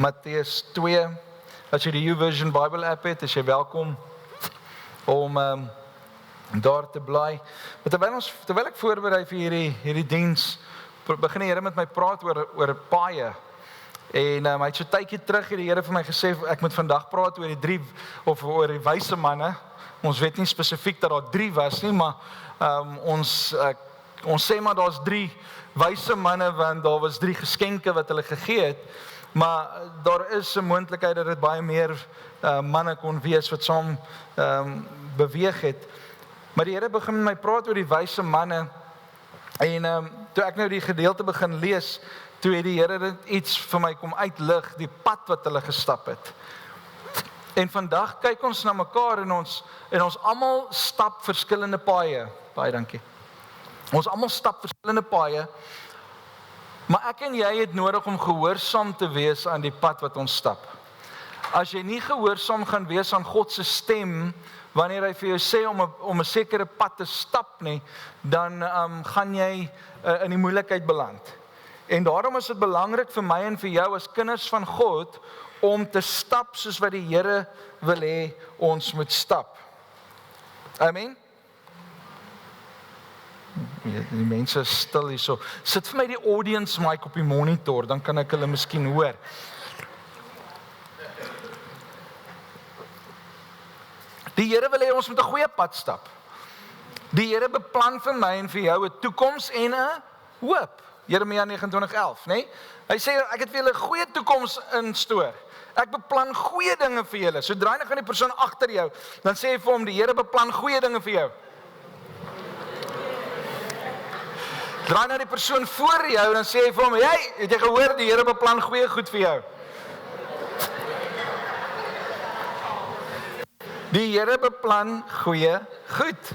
Matteus 2. As jy die YouVersion Bible app het, is jy welkom om daar te bly. Maar terwyl ek voorberei vir hierdie diens, begin die Here met my praat oor paaie. En hy het so tydjie terug die Here vir my gesê, ek moet vandag praat oor oor die wyse manne. Ons weet nie spesifiek dat daar 3 was nie, maar ons sê maar daar's 3 wyse manne, want daar was 3 geskenke wat hulle gegee het, maar daar is 'n moontlikheid dat dit baie meer manne kon wees wat saam beweeg het. Maar die Here begin met my praat oor die wyse manne, en toe ek nou die gedeelte begin lees, toe het die Here dit iets vir my kom uitlig, die pad wat hulle gestap het. En vandag kyk ons na mekaar en ons almal stap verskillende paaie. Baie dankie. Ons almal stap verskillende paaie, maar ek en jy het nodig om gehoorsaam te wees aan die pad wat ons stap. As jy nie gehoorsaam gaan wees aan God se stem, wanneer hy vir jou sê om 'n sekere pad te stap nie, dan gaan jy in die moeilikheid beland. En daarom is dit belangrik vir my en vir jou as kinders van God, om te stap soos wat die Here wil hê ons moet stap. Amen? Die mense is stil hierso. Sit vir my die audience mic op die monitor, dan kan ek hulle miskien hoor. Die Here wil hê ons moet 'n goeie pad stap. Die Here beplan vir my en vir jou 'n toekoms en 'n hoop. Jeremia 29:11, né? Hy sê ek het vir julle 'n goeie toekoms instoor. Ek beplan goeie dinge vir julle. So draai net aan die persoon agter jou, dan sê hy vir hom, die Here beplan goeie dinge vir jou. Draai na die persoon voor jou, dan sê hy vir hom, hey, het jy gehoor, die Here beplan goeie goed vir jou. Die Here beplan goeie goed.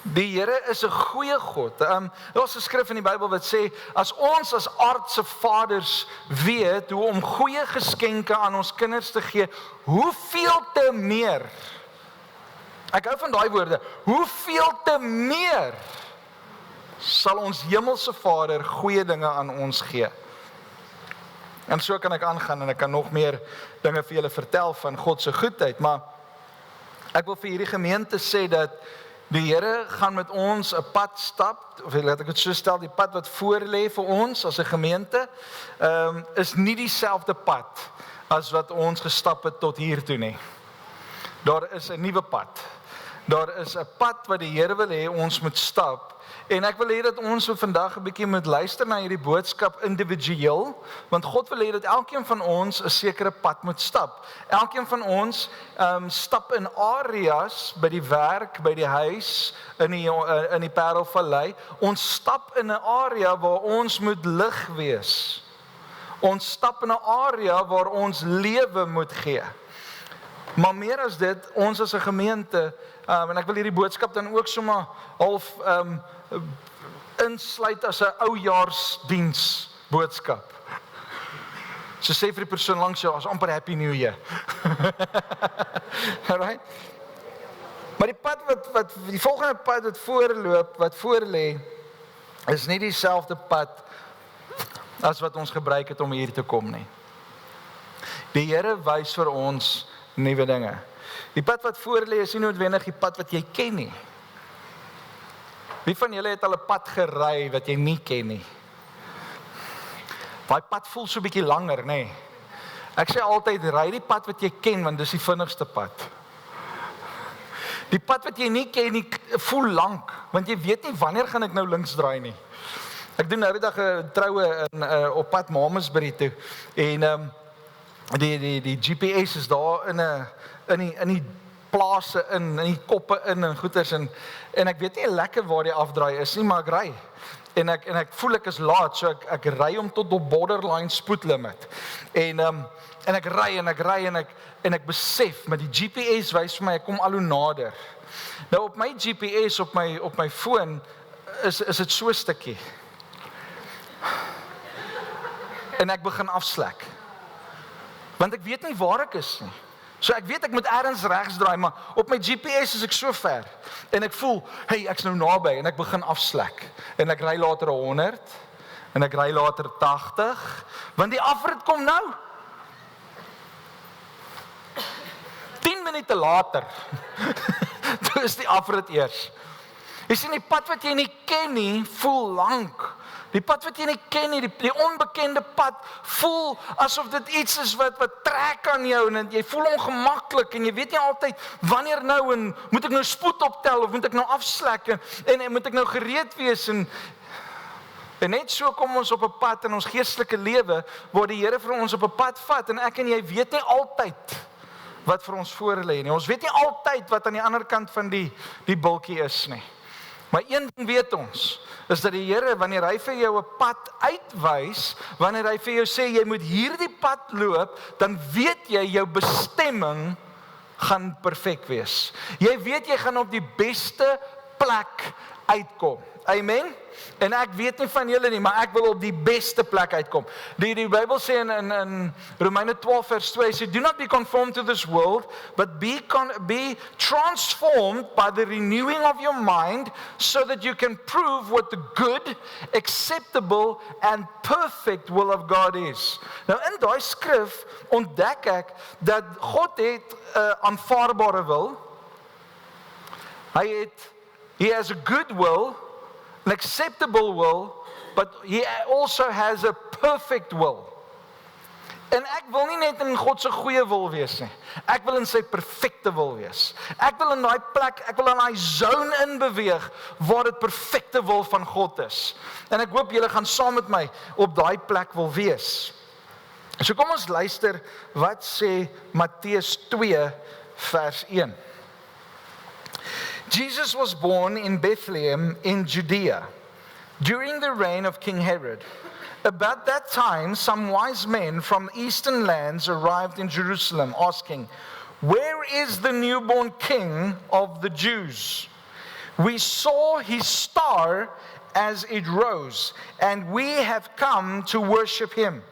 Die Here is 'n goeie God. Daar is 'n skrif in die Bybel wat sê, as ons as aardse vaders weet hoe om goeie geskenke aan ons kinders te gee, hoeveel te meer, ek hou van daai woorde, hoeveel te meer sal ons hemelse Vader goeie dinge aan ons gee. En so kan ek aangaan en ek kan nog meer dinge vir julle vertel van God se goedheid, maar ek wil vir hierdie gemeente sê dat die Here gaan met ons 'n pad stap, of laat ek dit so stel, die pad wat voor lê vir ons as 'n gemeente, is nie dieselfde pad as wat ons gestap het tot hier toe nie. Daar is 'n nuwe pad. Daar is 'n pad wat die Here wil hê ons moet stap. En ek wil hê dat ons vandag 'n bietjie moet luister na hierdie boodskap individueel, want God wil hê dat elkeen van ons 'n sekere pad moet stap. Elkeen van ons stap in areas, by die werk, by die huis, in die Parelvallei. Ons stap in 'n area waar ons moet lig wees. Ons stap in 'n area waar ons lewe moet gee. Maar meer as dit, ons as 'n gemeente, en ek wil hierdie boodskap dan ook sommer half insluit as 'n oujaarsdiens boodskap. So sê vir die persoon langs jou, as amper Happy New Year. Alright? Maar die volgende pad wat voor lê, is nie dieselfde pad as wat ons gebruik het om hier te kom nie. Die Here wys vir ons nuwe dinge. Die pad wat voor lê is nie noodwendig die pad wat jy ken nie. Wie van julle het al 'n pad gery wat jy nie ken nie? Daai pad voel so 'n bietjie langer, nê? Ek sê altyd, ry die pad wat jy ken, want dis die vinnigste pad. Die pad wat jy nie ken nie, voel lank, want jy weet nie wanneer gaan ek nou links draai nie. Ek doen nou die dag 'n troue op pad Mamasbury toe, en die GPS is daar in die plase in die koppe in goeters, en ek weet nie lekker waar die afdraai is nie, maar ek ry. En ek voel ek is laat, so ek ry om tot op borderline spoedlimit. En ek ry en ek besef, met die GPS wys vir my, ek kom al hoe nader. Nou op my GPS, op my foon, is dit so 'n stukkie. En ek begin afslek. Want ek weet nie waar ek is nie. So ek weet ek moet ergens regs draai, maar op my GPS is ek so ver. En ek voel, hey, ek's nou naby, en ek begin afslek. En ek ry later 100, en ek ry later 80, want die afrit kom nou. minute later, toe is die afrit eers. Jy sien, die pad wat jy nie ken nie, voel lank. Die pad wat jy nie ken nie, die onbekende pad, voel asof dit iets is wat trek aan jou, en jy voel ongemaklik, en jy weet nie altyd, wanneer nou, en moet ek nou spoed optel, of moet ek nou afslek, en moet ek nou gereed wees, en net so kom ons op 'n pad in ons geestelike lewe, waar die Here vir ons op 'n pad vat, en ek en jy weet nie altyd wat vir ons voor lê nie. Ons weet nie altyd wat aan die ander kant van die bultjie is nie. Maar een ding weet ons, is dat die Here, wanneer hy vir jou 'n pad uitwys, wanneer hy vir jou sê, jy moet hierdie pad loop, dan weet jy, jou bestemming gaan perfek wees. Jy weet, jy gaan op die beste plek uitkom. Amen? En ek weet nie van julle nie, maar ek wil op die beste plek uitkom. Die Bybel sê in Romeine 12 vers 2, sê, do not be conformed to this world, but be transformed by the renewing of your mind, so that you can prove what the good, acceptable, and perfect will of God is. Nou in daai skrif ontdek ek, dat God het 'n aanvaarbare wil. He has a good will, an acceptable will, but he also has a perfect will. En ek wil nie net in God se goeie wil wees nie. Ek wil in sy perfekte wil wees. Ek wil in daai plek, ek wil in daai zone in beweeg waar dit perfekte wil van God is. En ek hoop julle gaan saam met my op daai plek wil wees. So kom ons luister wat sê Matteus 2 vers 1. Jesus was born in Bethlehem in Judea during the reign of King Herod. About that time, some wise men from eastern lands arrived in Jerusalem, asking, "Where is the newborn king of the Jews? We saw his star as it rose, and we have come to worship him."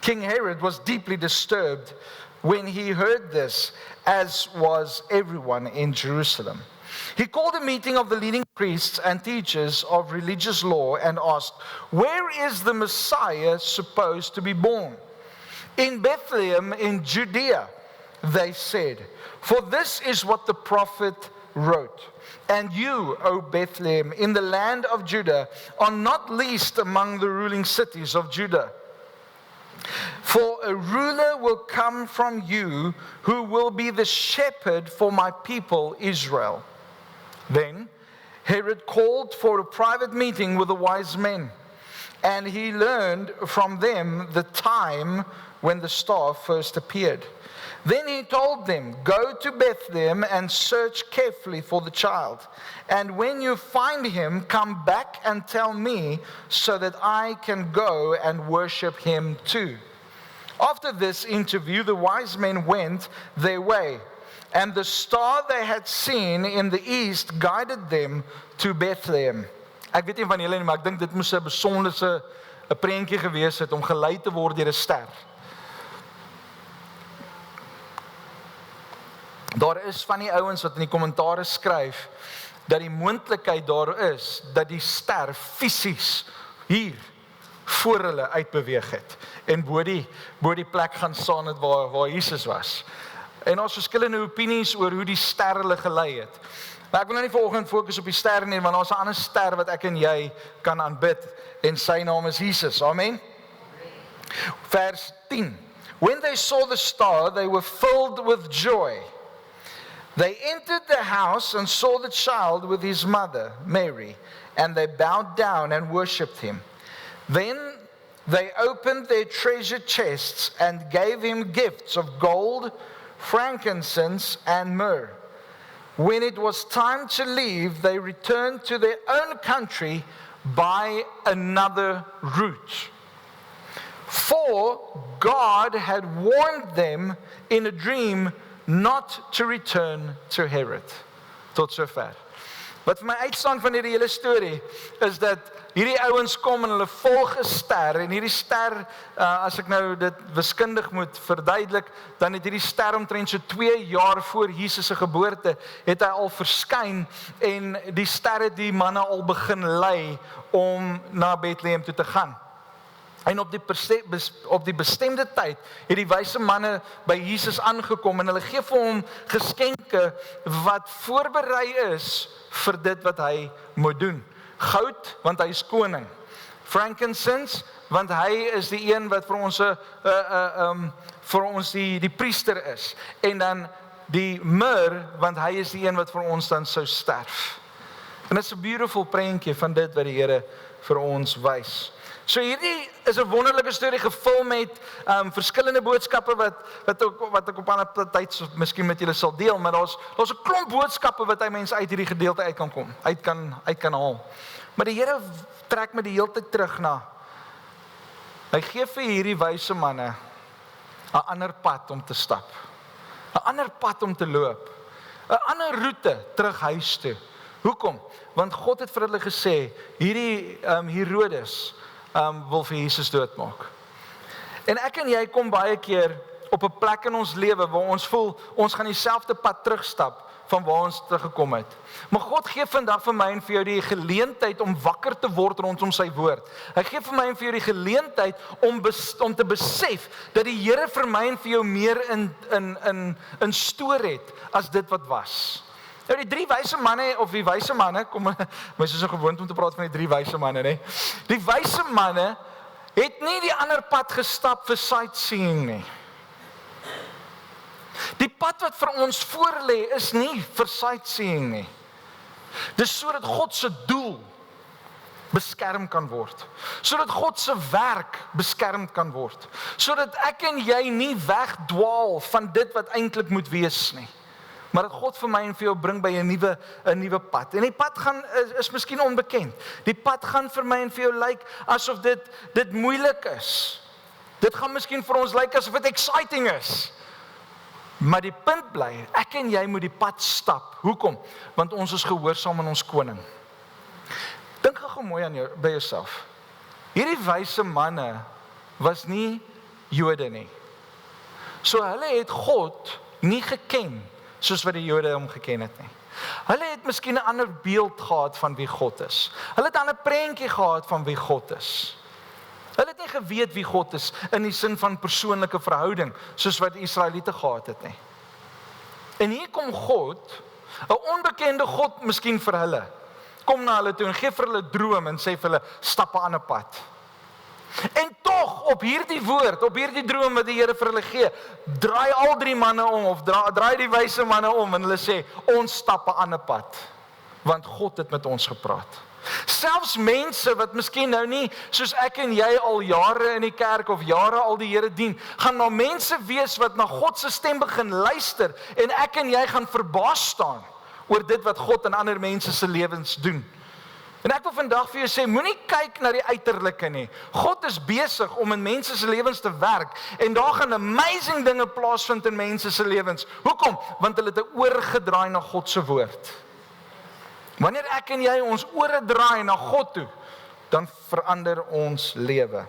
King Herod was deeply disturbed when he heard this, as was everyone in Jerusalem. He called a meeting of the leading priests and teachers of religious law and asked, "Where is the Messiah supposed to be born?" "In Bethlehem in Judea," they said, "for this is what the prophet wrote. And you, O Bethlehem, in the land of Judah, are not least among the ruling cities of Judah. For a ruler will come from you who will be the shepherd for my people Israel." Then Herod called for a private meeting with the wise men, and he learned from them the time when the star first appeared. Then he told them, "Go to Bethlehem and search carefully for the child. And when you find him, come back and tell me, so that I can go and worship him too." After this interview, the wise men went their way, and the star they had seen in the east guided them to Bethlehem. Ek weet nie van julle nie, maar ek dink dit moes 'n besonderse 'n prentjie gewees het om gelei te word deur 'n ster. Daar is van die ouens wat in die kommentare skryf dat die moontlikheid daar is dat die ster fisies hier voor hulle uitbeweeg het en bo die plek gaan staan het waar Jesus was. En ons verskillende opinies oor hoe die ster hulle gelei het. Maar ek wil nou nie vanoggend fokus op die ster nie, want daar's 'n ander ster wat ek en jy kan aanbid, en sy naam is Jesus. Amen. Vers 10. When they saw the star, they were filled with joy. They entered the house and saw the child with his mother, Mary, and they bowed down and worshipped him. Then they opened their treasure chests and gave him gifts of gold, frankincense, and myrrh. When it was time to leave, they returned to their own country by another route. For God had warned them in a dream not to return to Herod. Tot sover. Wat vir my uitstaan van hierdie hele storie is dat hierdie ouens kom en hulle volg 'n ster, en hierdie ster, as ek nou dit wiskundig moet verduidelik, dan het hierdie ster omtrent so 2 jaar voor Jesus se geboorte het hy al verskyn, en die ster het die manne al begin lei om na Bethlehem toe te gaan. En op die bestemde tyd het die wyse manne by Jesus aangekom en hulle gee vir hom geskenke wat voorberei is vir dit wat hy moet doen. Goud, want hy is koning. Frankincense, want hy is die een wat vir ons die priester is. En dan die myrrh, want hy is die een wat vir ons dan sou sterf. En dit is 'n beautiful prentjie van dit wat die Here vir ons wys. So hierdie is 'n wonderlike storie gevul met verskillende boodskappe wat ek op 'n ander tyd miskien met julle sal deel, maar daar's 'n klomp boodskappe wat hy mense uit hierdie gedeelte uit kan haal. Maar die Here trek my die hele tyd terug na. Hy gee vir hierdie wyse manne 'n ander pad om te stap. 'n Ander pad om te loop. 'n Ander roete terug huis toe. Hoekom? Want God het vir hulle gesê, hierdie Herodes wil vir Jesus doodmaak. En ek en jy kom baie keer op 'n plek in ons lewe waar ons voel, ons gaan dieselfde pad terugstap van waar ons teruggekom het. Maar God gee vandag vir my en vir jou die geleentheid om wakker te word rondom sy woord. Hy gee vir my en vir jou die geleentheid om te besef dat die Here vir my en vir jou meer in stoor het as dit wat was. Nou die 3 wyse manne, of die wyse manne, mens is so gewoond om te praat van die 3 wyse manne, nee. Die wyse manne het nie die ander pad gestap vir sightseeing nie. Die pad wat vir ons voor lê is nie vir sightseeing nie. Dis sodat God se doel beskerm kan word. Sodat God se werk beskerm kan word. Sodat ek en jy nie wegdwaal van dit wat eintlik moet wees nie. Maar dat God vir my en vir jou bring by 'n nuwe pad. En die pad is miskien onbekend. Die pad gaan vir my en vir jou lyk asof dit moeilik is. Dit gaan miskien vir ons lyk asof dit exciting is. Maar die punt bly, ek en jy moet die pad stap. Hoekom? Want ons is gehoorsaam aan ons koning. Dink gou mooi aan by jouself. Hierdie wyse manne was nie Jode nie. So hulle het God nie geken soos wat die Jode hom geken het nie. Hulle het miskien 'n ander beeld gehad van wie God is. Hulle het 'n ander prentjie gehad van wie God is. Hulle het nie geweet wie God is in die sin van persoonlike verhouding soos wat die Israeliete gehad het nie. En hier kom God, 'n onbekende God miskien vir hulle, kom na hulle toe en gee vir hulle droom en sê vir hulle stap 'n ander pad. En tog op hierdie woord, op hierdie droom wat die Here vir hulle gee, draai al 3 manne om of draai die wyse manne om en hulle sê ons stap 'n ander pad want God het met ons gepraat. Selfs mense wat miskien nou nie soos ek en jy al jare in die kerk of jare al die Here dien, gaan nou mense wees wat na God se stem begin luister en ek en jy gaan verbaas staan oor dit wat God in ander mense se lewens doen. En ek wil vandag vir jou sê, moenie kyk na die uiterlike nie. God is besig om in mense se lewens te werk en daar gaan amazing dinge plaasvind in mense se lewens. Hoekom? Want hulle het 'n oor gedraai na God se woord. Wanneer ek en jy ons ore draai na God toe, dan verander ons lewe.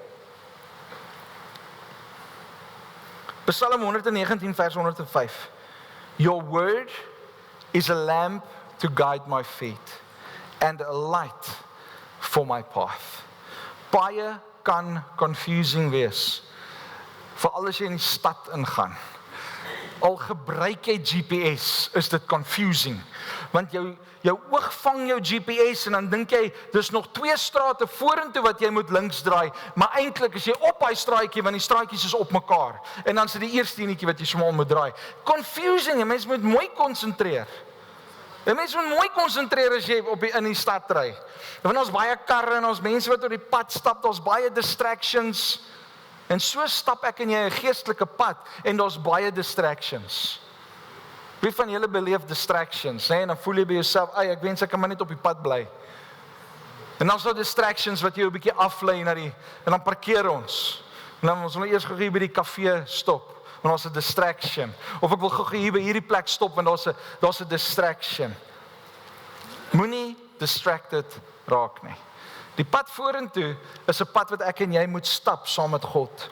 Psalm 119 vers 105. Your word is a lamp to guide my feet and a light for my path. Baie kan confusing wees, veral as jy in die stad ingaan. Al gebruik jy GPS, is dit confusing, want jou oog vang jou GPS en dan dink jy, dis nog 2 strate vorentoe wat jy moet links draai, maar eintlik is jy op hy straatjie, want die straatjies is op mekaar, en dan is dit die eerste enetjie wat jy sommer moet draai. Confusing, mens moet mooi konsentreer. En mens moet mooi konsentreer as jy in die stad ry. Want ons baie karre en ons mense wat op die pad stap, daar's baie distractions. En so stap ek en jy 'n geestelike pad en daar's baie distractions. Wie van julle beleef distractions, hè? En dan voel jy by jouself, ek wens ek kan maar net op die pad bly. En dan is daar distractions wat jou 'n bietjie aflei en dan parkeer ons. En dan ons wil eers gou hier by die kafee stop. Want daar's 'n distraction. Of ek wil gou hier by hierdie plek stop want daar's 'n distraction. Moenie distracted raak nie. Die pad vorentoe is 'n pad wat ek en jy moet stap saam met God.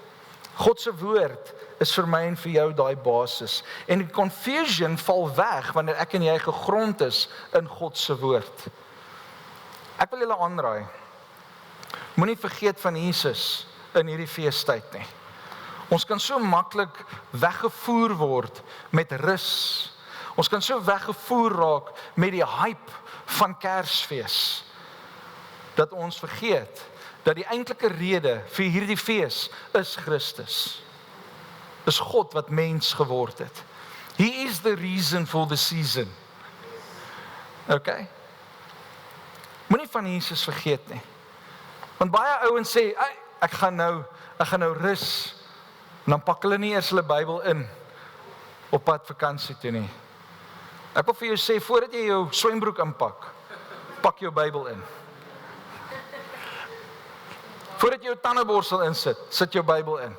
God se woord is vir my en vir jou daai basis. En die confusion val weg wanneer ek en jy gegrond is in God se woord. Ek wil julle aanraai. Moenie vergeet van Jesus in hierdie feestyd nie. Ons kan so maklik weggevoer word met rus. Ons kan so weggevoer raak met die hype van Kersfees, dat ons vergeet dat die eintlike rede vir hierdie fees is Christus. Is God wat mens geword het. He is the reason for the season. Okay? Moenie van Jesus vergeet nie. Want baie ouens sê, ek gaan nou rus, en dan pak hulle nie eers hulle Bybel in op pad vakansie toe nie. Ek wil vir jou sê, voordat jy jou swembroek inpak, pak jou Bybel in. Voordat jy jou tandeborsel insit, sit jou Bybel in.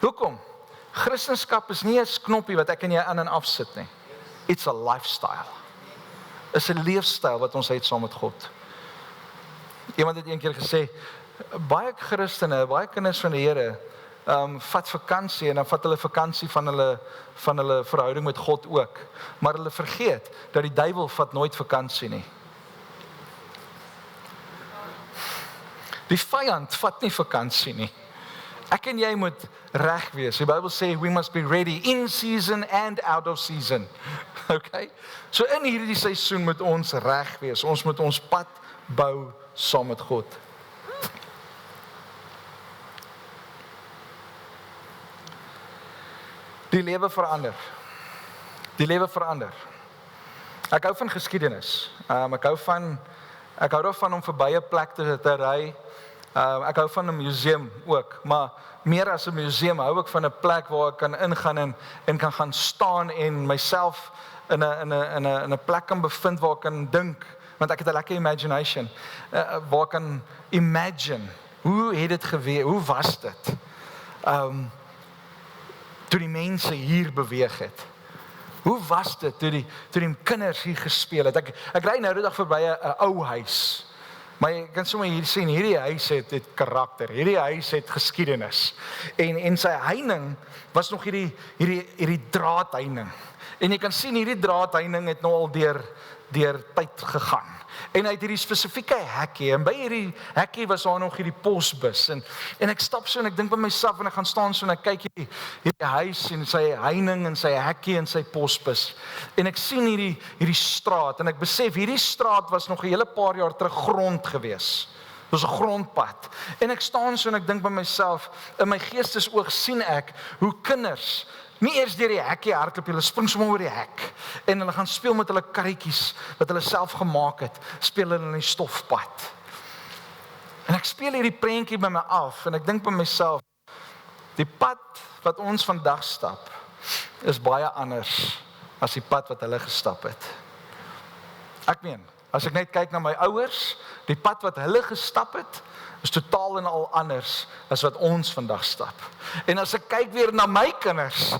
Hoekom? Christendom is nie 'n knoppie wat ek en jy aan en af sit nie. It's a lifestyle. Is 'n leefstyl wat ons het saam met God. Iemand het eendag gesê, baie Christene, baie kinders van die Here, vat vakansie en dan vat hulle vakansie van hulle verhouding met God ook. Maar hulle vergeet dat die duiwel vat nooit vakansie nie. Die vyand vat nie vakansie nie. Ek en jy moet reg wees. Die Bybel sê we must be ready in season and out of season. Okay? So in hierdie seisoen moet ons reg wees. Ons moet ons pad bou saam met God. Die lewe verander. Die lewe verander. Ek hou van geskiedenis. Ek hou daarvan om verby 'n plek te ry. Ek hou van 'n museum ook, maar meer as 'n museum hou ek van 'n plek waar ek kan ingaan en kan gaan staan en myself in 'n plek kan bevind waar ek kan dink, want ek het 'n lekker imagination, waar ek kan imagine, hoe het dit gewees, hoe was dit? Toe die mense hier beweeg het. Hoe was dit toe die kinders hier gespeel het? Ek ry nou die dag verby 'n ou huis. Maar jy kan sommer hier sien, hierdie huis het karakter. Hierdie huis het geskiedenis. En sy heining was nog hierdie draadheining. En jy kan sien hierdie draadheining het nou al deur tyd gegaan. En hy het hierdie spesifieke hekkie, en by hierdie hekkie was daar nog hierdie posbus, en ek stap so en ek dink by myself, en ek gaan staan so en ek kyk hierdie huis, en sy heining, en sy hekkie, en sy posbus, en ek sien hierdie straat, en ek besef, hierdie straat was nog 'n hele paar jaar terug grond gewees. Dit was 'n grondpad, en ek staan so en ek dink by myself, in my geestesoog sien ek, hoe kinders, nie eers deur die hekkie hardloop, hulle spring sommer oor die hek, en hulle gaan speel met hulle karretjies, wat hulle self gemaak het, speel hulle in die stofpad. En ek speel hierdie prentjie by my af, en ek dink by myself, die pad wat ons vandag stap, is baie anders, as die pad wat hulle gestap het. Ek meen, as ek net kyk na my ouers, die pad wat hulle gestap het, is totaal en al anders as wat ons vandag stap. En as ek kyk weer na my kinders,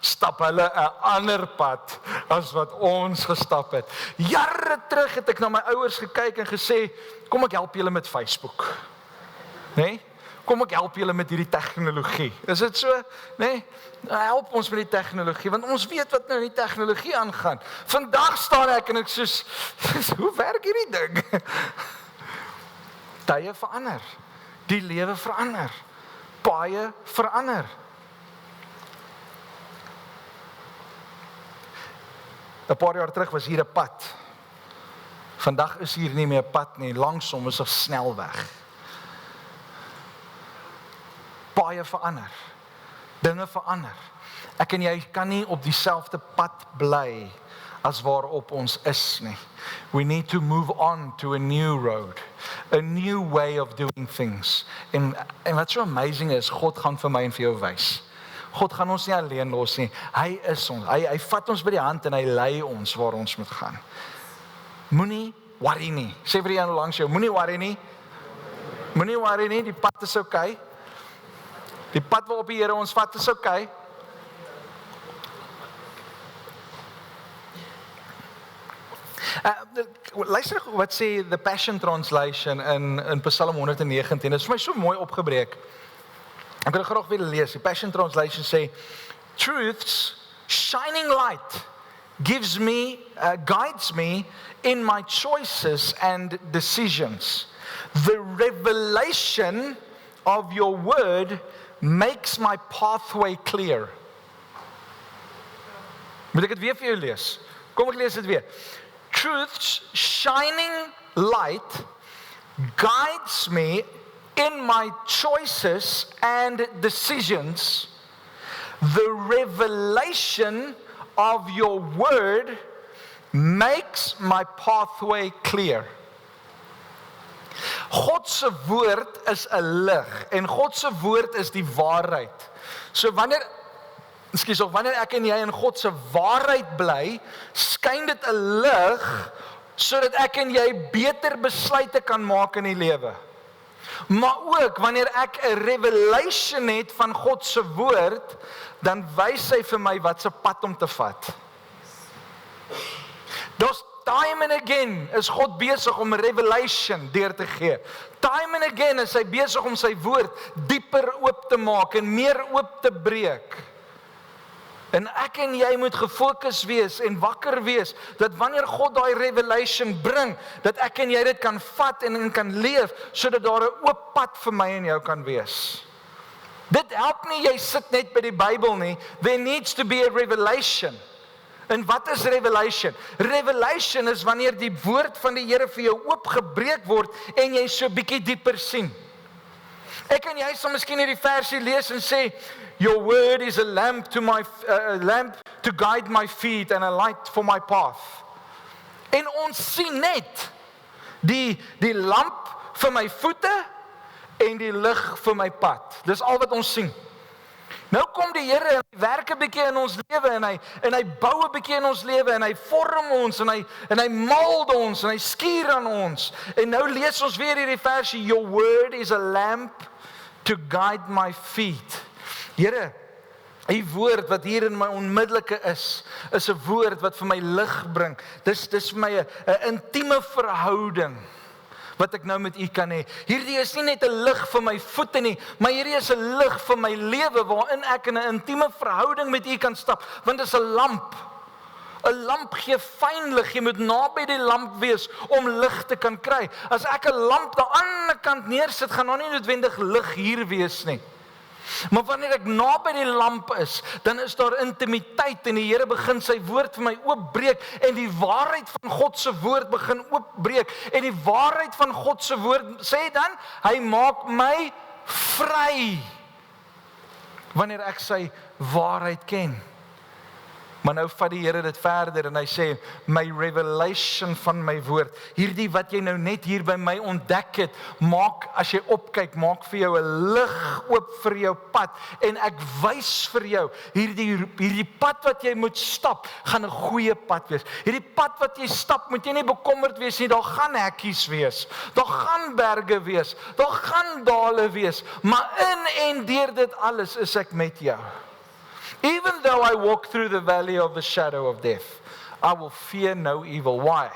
stap hulle 'n ander pad as wat ons gestap het. Jare terug het ek na my ouers gekyk en gesê, kom ek help julle met Facebook. Nee? Kom ek help julle met hierdie tegnologie. Is dit so? Nee? Help ons met die tegnologie, want ons weet wat nou in die tegnologie aangaan. Vandag staan ek en ek soos, hoe werk hierdie ding? Tye verander, die lewe verander, paaie verander. Een paar jaar terug was hier 'n pad. Vandag is hier nie meer 'n pad nie, langsom is 'n snelweg. Paaie verander, dinge verander. Ek en jy kan nie op dieselfde pad bly as waarop ons is nie. We need to move on to a new road, a new way of doing things. En wat so amazing is, God gaan vir my en vir jou wys. God gaan ons nie alleen los nie. Hy is ons. Hy vat ons by die hand en hy lei ons waar ons moet gaan. Moenie worry nie. Sê vir die een langs jou, moenie worry nie. Moenie worry nie, die pad is okay. Die pad waarop die Here ons vat is okay. Luister wat sê the Passion Translation in Psalm 119. Dit is vir my so mooi opgebreek. Ek wil graag weer lees. Die Passion Translation sê, truth's shining light gives me, guides me in my choices and decisions. The revelation of your word makes my pathway clear. Moet ek dit weer vir jou lees? Kom ek lees dit weer. Truth's shining light guides me in my choices and decisions. The revelation of your word makes my pathway clear. God se woord is 'n lig en God se woord is die waarheid. So wanneer ek en jy in God se waarheid bly, skyn dit 'n lig sodat ek en jy beter besluite kan maak in die lewe. Maar ook wanneer ek 'n revelation het van God se woord, dan wys hy vir my wat se pad om te vat. Daar's time and again is God besig om revelation deur te gee. Time and again is hy besig om sy woord dieper oop te maak en meer oop te breek. En ek en jy moet gefokus wees en wakker wees, dat wanneer God daai revelation bring, dat ek en jy dit kan vat en kan leef, sodat daar 'n oop pad vir my en jou kan wees. Dit help nie jy sit net by die Bybel nie, there needs to be a revelation. En wat is revelation? Revelation is wanneer die woord van die Here vir jou oopgebreek word en jy so bietjie dieper sien. Ek en jy sal miskien hierdie versie lees en sê, your word is a lamp to guide my feet and a light for my path. En ons sien net die lamp vir my voete en die lig vir my pad. Dis al wat ons sien. Nou kom die Here en hy werk 'n bietjie in ons lewe en hy bou 'n bietjie in ons lewe en hy vorm ons en hy mold ons en hy skuur aan ons. En nou lees ons weer hierdie versie, your word is a lamp to guide my feet. Here, die woord wat hier in my onmiddellike is 'n woord wat vir my lig bring. Dis vir my 'n intieme verhouding wat ek nou met u kan hê. Hierdie is nie net 'n lig vir my voete nie, maar hierdie is 'n lig vir my lewe waarin ek in 'n intieme verhouding met u kan stap, want dit is 'n lamp. 'n Lamp gee fyn lig. Jy moet naby die lamp wees om lig te kan kry. As ek 'n lamp aan die ander kant neersit, gaan daar nie noodwendig lig hier wees nie. Maar wanneer ek naby die lamp is, dan is daar intimiteit en die Here begin sy woord vir my oopbreek en die waarheid van God se woord begin oopbreek en die waarheid van God se woord sê dan, hy maak my vry wanneer ek sy waarheid ken. Maar nou vat die Here dit verder en hy sê, my revelation van my woord, hierdie wat jy nou net hier by my ontdek het, maak, as jy opkyk, maak vir jou 'n lig oop vir jou pad, en ek wys vir jou, hierdie pad wat jy moet stap, gaan 'n goeie pad wees. Hierdie pad wat jy stap, moet jy nie bekommerd wees nie, daar gaan hekkies wees, daar gaan berge wees, daar gaan dale wees, maar in en deur dit alles is ek met jou. Even though I walk through the valley of the shadow of death, I will fear no evil. Why?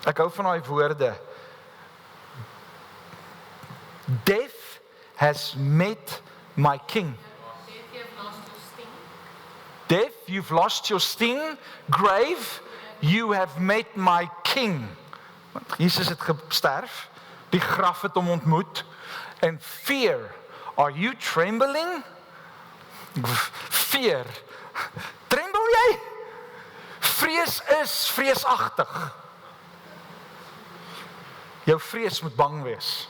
Ek hou van daai woorde. Death has met my king. Death, you've lost your sting. Grave, you have met my king. Want Jesus het gesterf, die graf het hom ontmoet. And fear, are you trembling? Fear. Tremble jy? Vrees is vreesagtig. Jou vrees moet bang wees.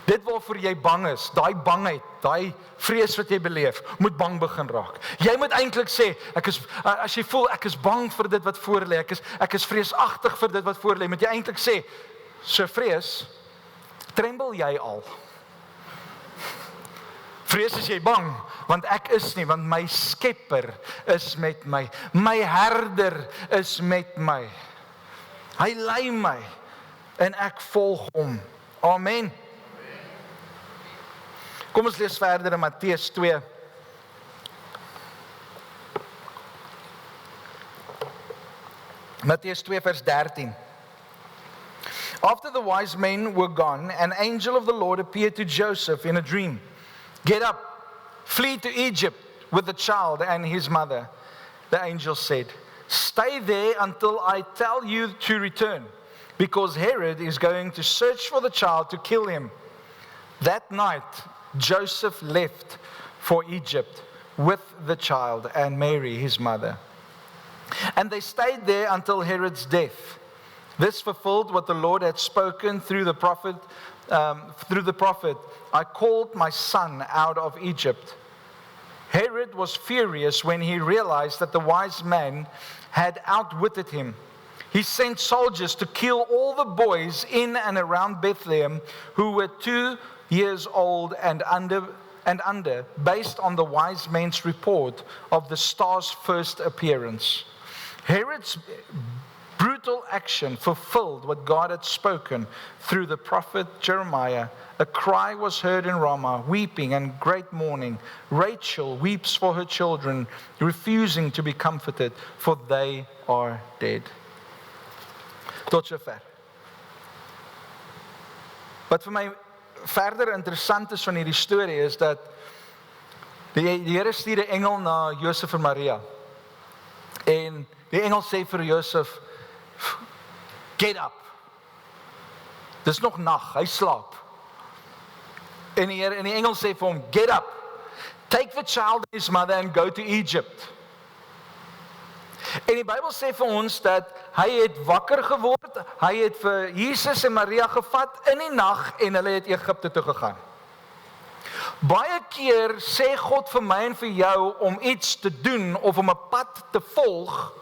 Dit waarvoor jy bang is, daai bangheid, daai vrees wat jy beleef, moet bang begin raak. Jy moet eintlik sê, as jy voel ek is bang vir dit wat voor lê, ek is vreesagtig vir dit wat voor lê, moet jy eintlik sê, so vrees, tremble jy al? Vrees as jy bang, want ek is nie, want my skepper is met my. My herder is met my. Hy lei my en ek volg hom. Amen. Kom ons lees verder in Matteus 2. Matteus 2 vers 13. After the wise men were gone, an angel of the Lord appeared to Joseph in a dream. Get up, flee to Egypt with the child and his mother. The angel said, stay there until I tell you to return, because Herod is going to search for the child to kill him. That night, Joseph left for Egypt with the child and Mary, his mother. And they stayed there until Herod's death. This fulfilled what the Lord had spoken through the prophet. I called my son out of Egypt. Herod was furious when he realized that the wise men had outwitted him. He sent soldiers to kill all the boys in and around Bethlehem who were 2 years old and under, based on the wise men's report of the star's first appearance. Herod's brutal action fulfilled what God had spoken through the prophet Jeremiah. A cry was heard in Ramah, weeping and great mourning. Rachel weeps for her children, refusing to be comforted, for they are dead. Tot sover. Wat vir my verder interessant is van hierdie storie is dat die Here stuur 'n engel na Josef en Maria. En die engel sê vir Josef, get up. Dis nog nag, hy slaap. En die engel sê vir hom, get up. Take the child and his mother and go to Egypt. En die Bybel sê vir ons dat hy het wakker geword, hy het vir Jesus en Maria gevat in die nag en hulle het Egipte toe gegaan. Baie keer sê God vir my en vir jou om iets te doen of om 'n pad te volg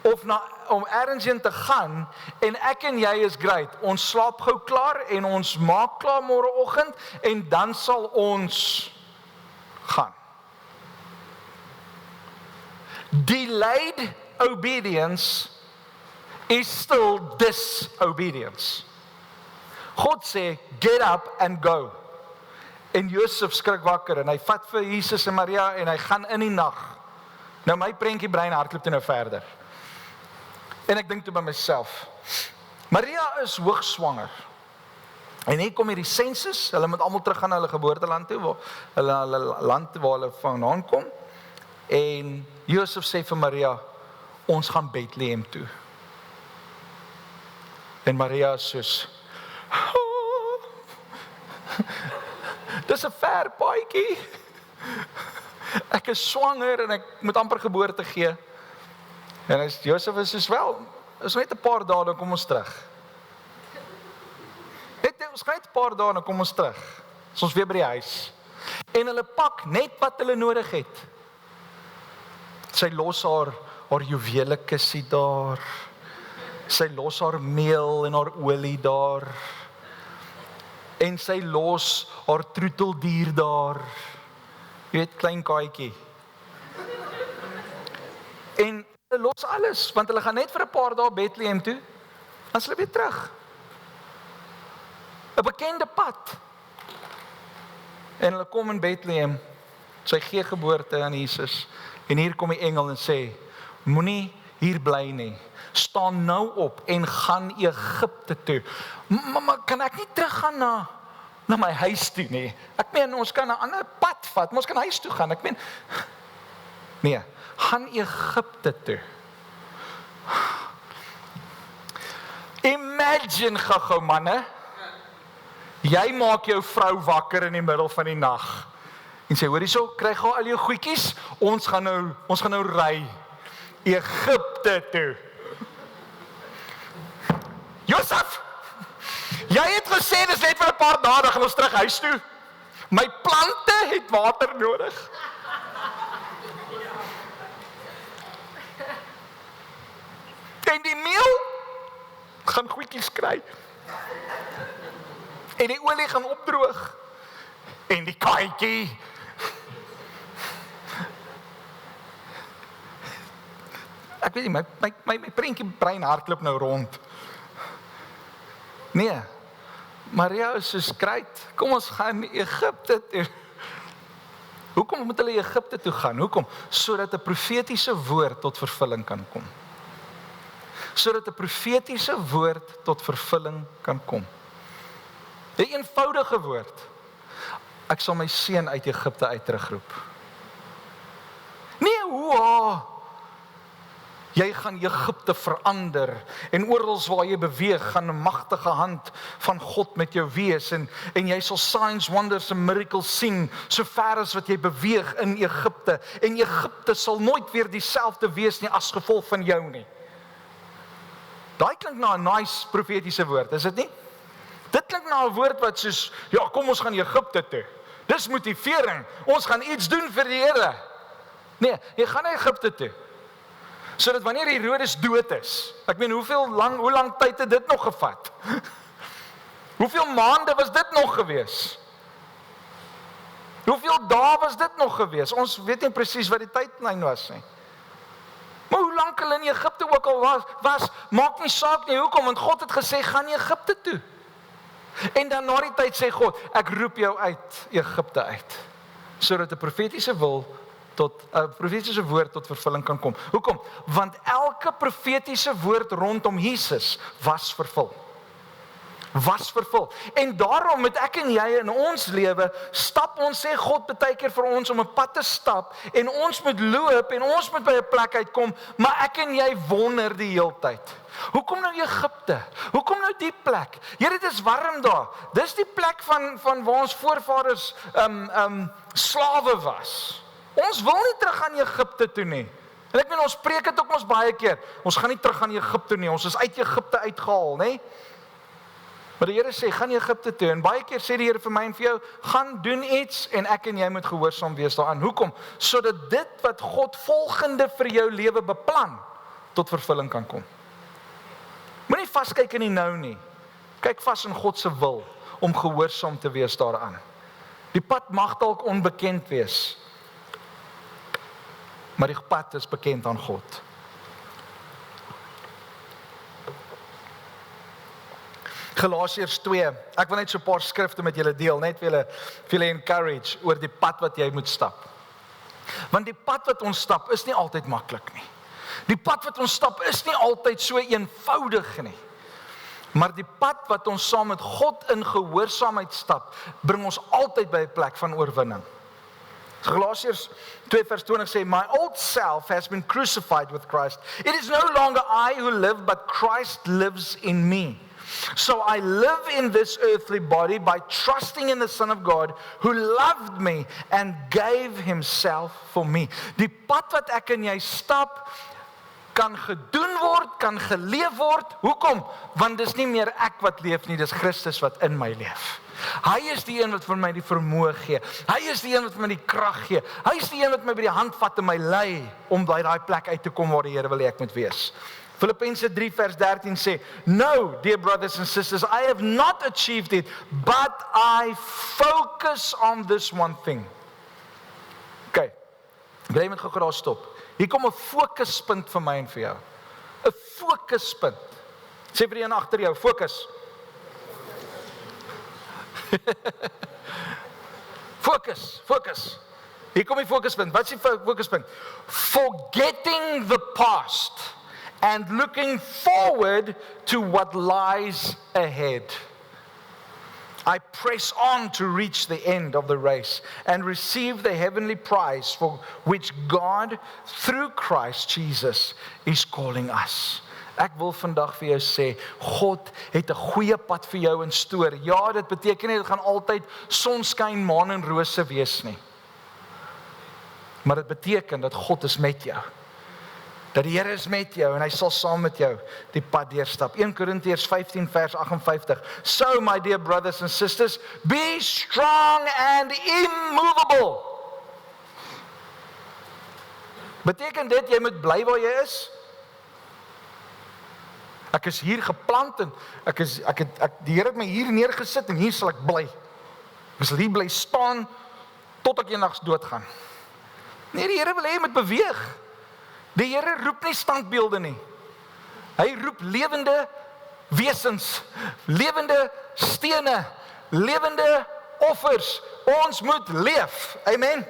of om ergens heen te gaan en ek en jy is great. Ons slaap gou klaar en ons maak klaar môreoggend en dan sal ons gaan. Delayed obedience is still disobedience. God sê, get up and go. En Josef skrik wakker en hy vat vir Jesus en Maria en hy gaan in die nag. Nou my prentjie brein hardloop toe nou verder. En ek dink toe by myself, Maria is hoogswanger. En hier kom hierdie sensus, hulle moet almal terug gaan na hulle geboorteland toe, hulle land waar hulle vandaan kom. En Josef sê vir Maria, ons gaan Bethlehem toe. En Maria is soos, dis 'n ver paadjie. Ek is swanger en ek moet amper geboorte gee. En Josef is soos, wel, is net 'n paar dae dan kom ons terug. Ons gaan net 'n paar dae dan kom ons terug. Is ons weer by die huis. En hulle pak net wat hulle nodig het. Sy los haar juwelekissie daar. Sy los haar meel en haar olie daar. En sy los haar troeteldier daar. Jy weet, klein kaaitjie. En hulle los alles, want hulle gaan net vir 'n paar dae Bethlehem toe, dan sal hulle weer terug. 'n Bekende pad. En hulle kom in Bethlehem, sy gee geboorte aan Jesus. En hier kom die engel en sê, moenie hier bly nie. Staan nou op en gaan Egipte toe. Maar kan ek nie teruggaan na my huis toe nie? Ek meen, ons kan 'n ander pad vat, maar ons kan huis toe gaan. Ek meen, nee, gaan Egipte toe. Imagine gou manne, jy maak jou vrou wakker in die middel van die nag. En sê, hoor hierso, kry gou al jou goedjies, ons gaan nou ry Egipte toe. Josef, jy het gesê dis net vir 'n paar dae dan gaan ons terug huis toe. My plante het water nodig. En die meel gaan goedjies kry. En die olie gaan opdroog. En die kaaitjie. Ek weet nie, my prentjie brein hardloop nou rond. Nee, Maria is so great. Kom ons gaan Egipte toe. Hoekom moet hulle Egipte toe gaan? Hoekom? Sodat 'n profetiese woord tot vervulling kan kom. Sodat 'n profetiese woord tot vervulling kan kom. 'n eenvoudige woord. Ek sal my seun uit Egipte uit terugroep. Nee, Jy gaan Egipte verander en oral waar jy beweeg gaan 'n magtige hand van God met jou wees en jy sal signs, wonders en miracles sien so ver as wat jy beweeg in Egipte en Egipte sal nooit weer dieselfde wees nie as gevolg van jou nie. Daai klink na 'n nice profetiese woord, is dit nie? Dit klink na 'n woord wat soos, ja, kom ons gaan Egipte toe. Dis motivering. Ons gaan iets doen vir die Here. Nee, jy gaan na Egipte toe. Sodat wanneer Herodes dood is, ek meen hoe lang tyd het dit nog gevat? Hoeveel maande was dit nog gewees? Hoeveel dae was dit nog gewees? Ons weet nie presies wat die tydlyn was nie. Maar hoe lank hulle in Egipte ook al was, maak nie saak nie. Hoekom? Want God het gesê, gaan Egipte toe. En dan na die tyd sê God, ek roep jou uit Egipte uit, sodat 'n profetiese woord tot vervulling kan kom. Hoekom? Want elke profetiese woord rondom Jesus was vervul. En daarom moet ek en jy in ons lewe stap, ons sê God baie keer vir ons om 'n pad te stap en ons moet loop en ons moet by 'n plek uitkom, maar ek en jy wonder die hele tyd. Hoekom nou Egipte? Hoekom nou die plek? Here, dit is warm daar. Dis die plek van waar ons voorvaders slawe was. Ons wil nie terug aan Egipte toe nie. En ek meen, ons preek dit ook ons baie keer. Ons gaan nie terug aan Egipte toe nie. Ons is uit Egipte uitgehaal, nê? Maar die Here sê, gaan Egipte toe. En baie keer sê die Here vir my en vir jou, gaan doen iets en ek en jy moet gehoorsaam wees daaraan. Hoekom? Sodat dit wat God volgende vir jou lewe beplan, tot vervulling kan kom. Moenie vaskyk in die nou nie. Kyk vas in God se wil om gehoorsaam te wees daaraan. Die pad mag dalk onbekend wees, maar die pad is bekend aan God. Galasiërs 2, ek wil net so 'n paar skrifte met julle deel, net vir julle encourage oor die pad wat jy moet stap. Want die pad wat ons stap is nie altyd maklik nie. Die pad wat ons stap is nie altyd so eenvoudig nie. Maar die pad wat ons saam met God in gehoorsaamheid stap, bring ons altyd by 'n plek van oorwinning. Galasiërs 2 vers 20 sê, my old self has been crucified with Christ. It is no longer I who live, but Christ lives in me. So I live in this earthly body by trusting in the Son of God who loved me and gave himself for me. Die pad wat ek en jy stap, kan gedoen word, kan geleef word. Hoekom? Want dis nie meer ek wat leef nie, dis Christus wat in my leef. Hy is die een wat vir my die vermoë gee. Hy is die een wat vir my die krag gee. Hy is die een wat my by die hand vat en my lei om by daai plek uit te kom waar die Here wil hê ek moet wees. Filippense 3 vers 13 sê, no, dear brothers and sisters, I have not achieved it, but I focus on this one thing. Okay, jy moet gou stop. Hier kom 'n fokuspunt vir my en vir jou. 'n Fokuspunt. Sê vir die een agter jou, fokus. Fokus. Hier kom die fokuspunt. Wat is die fokuspunt? Forgetting the past and looking forward to what lies ahead. I press on to reach the end of the race and receive the heavenly prize for which God, through Christ Jesus, is calling us. Ek wil vandag vir jou sê, God het 'n goeie pad vir jou in store. Ja, dit beteken nie dit gaan altyd sonskyn, maan en rose wees nie. Maar dit beteken dat God is met jou. Dat die Here is met jou en hy sal saam met jou die pad deurstap. 1 Korintiërs 15 vers 58. So my dear brothers and sisters, be strong and immovable. Beteken dit jy moet bly waar jy is? Ek is hier geplant en die Here het my hier neergesit en hier sal ek bly. Ek sal hier bly staan tot ek eendag doodgaan. Nee, die Here wil hê jy moet beweeg. Die Here roep nie standbeelde nie. Hy roep lewende wesens, lewende stene, lewende offers. Ons moet leef. Amen.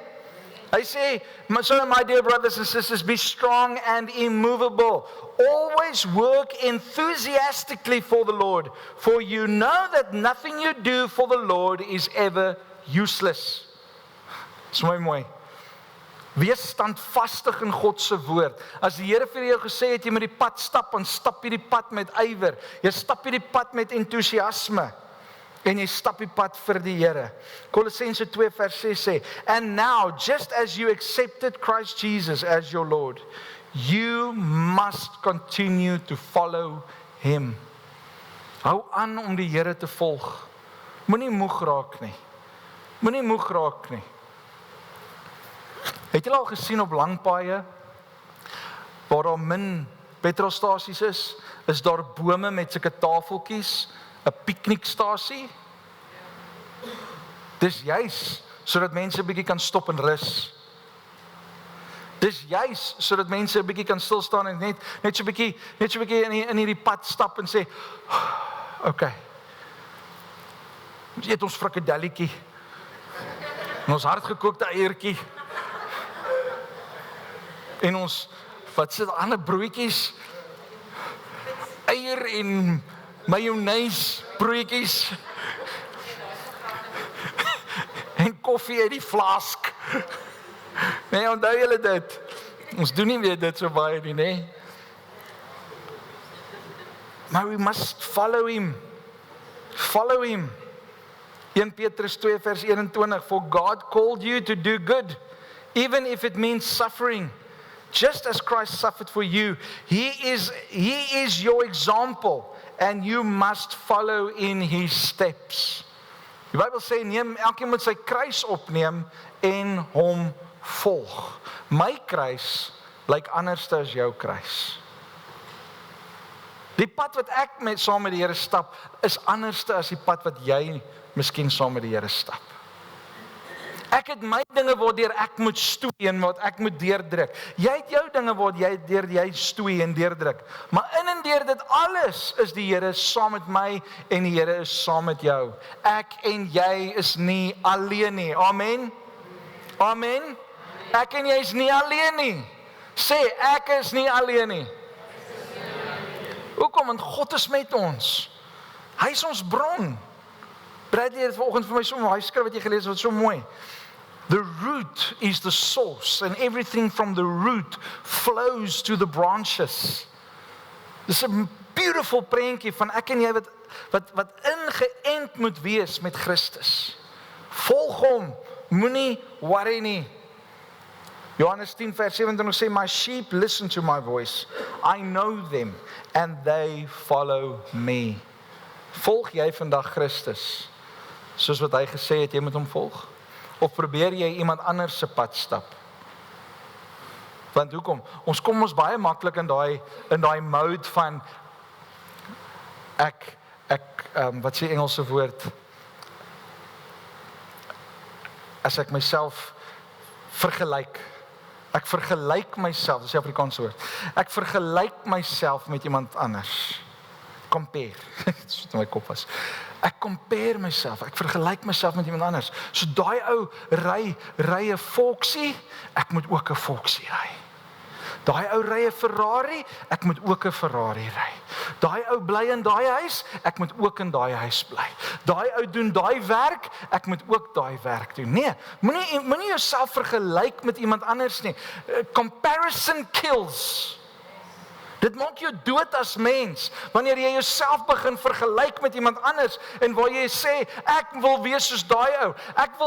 Hy sê, so my dear brothers and sisters, be strong and immovable. Always work enthusiastically for the Lord, for you know that nothing you do for the Lord is ever useless. Dis mooi. Wees standvastig in God se woord. As die Here vir jou gesê het, jy moet die pad stap, dan stap jy die pad met ywer. Jy stap jy die pad met entoesiasme. En jy stap die pad vir die Here. Kolossense 2 vers 6 sê, And now, just as you accepted Christ Jesus as your Lord, you must continue to follow Him. Hou aan om die Here te volg. Moenie moeg raak nie. Moenie moeg raak nie. Het julle al gesien op lang paaie, waar daar min petrolstasies is daar bome met sulke tafeltjies, 'n piknikstasie. Dis juis sodat mense 'n bietjie kan stop en rus. Dis juis sodat mense 'n bietjie kan stil staan en net so 'n bietjie in hierdie pad stap en sê, okay. Ons eet ons frikadelletjie. En ons hardgekookte eiertjie. En ons, wat sit ander broodjies? Eier en mayonaise broodjies. En koffie uit die flask. Nee, onthou julle dit. Ons doen nie weer dit so baie nie, nee. Maar we must follow Him. Follow Him. 1 Petrus 2 vers 21, For God called you to do good, even if it means suffering. Just as Christ suffered for you, He is your example, and you must follow in His steps. Die Bybel sê, elkeen moet sy kruis opneem en hom volg. My kruis lyk anders as jou kruis. Die pad wat ek saam met die Here stap, is anders as die pad wat jy miskien saam met die Here stap. Ek het my dinge waardeur ek moet stoei en wat ek moet deurdruk. Jy het jou dinge waardeur jy stoei en deurdruk. Maar in en deur dit alles is die Here saam met my en die Here is saam met jou. Ek en jy is nie alleen nie. Amen. Amen. Ek en jy is nie alleen nie. Sê, ek is nie alleen nie. Hoekom? Want God is met ons. Hy is ons bron. Bradley het vanoggend vir my so 'n mooi skrif wat jy gelees het, wat so mooi. The root is the source, and everything from the root flows to the branches. Dis 'n beautiful prentjie van ek en jy wat ingeënt moet wees met Christus. Volg hom, moenie worry nie. Johannes 10 vers 27 sê, My sheep listen to my voice. I know them, and they follow me. Volg jy vandag Christus, soos wat hy gesê het, jy moet hom volg? Of probeer jy iemand anders se pad stap? Want hoekom? Ons kom baie maklik in daai mode van ek wat sê Engelse woord? As ek myself vergelyk. Ek vergelyk myself, dis die Afrikaanse woord. Ek vergelyk myself met iemand anders. Compare. Dis wat in my kop was. Ek compare myself, ek vergelyk myself met iemand anders. So daai ou ry 'n Volksie, ek moet ook 'n Volksie ry. Daai ou ry 'n Ferrari, ek moet ook 'n Ferrari ry. Daai ou bly in daai huis, ek moet ook in daai huis bly. Daai ou doen daai werk, ek moet ook daai werk doen. Nee, moenie jouself vergelyk met iemand anders nie. Comparison kills. Dit maak jou dood as mens, wanneer jy jouself begin vergelyk met iemand anders, en waar jy sê, ek wil wees soos daai ou, ek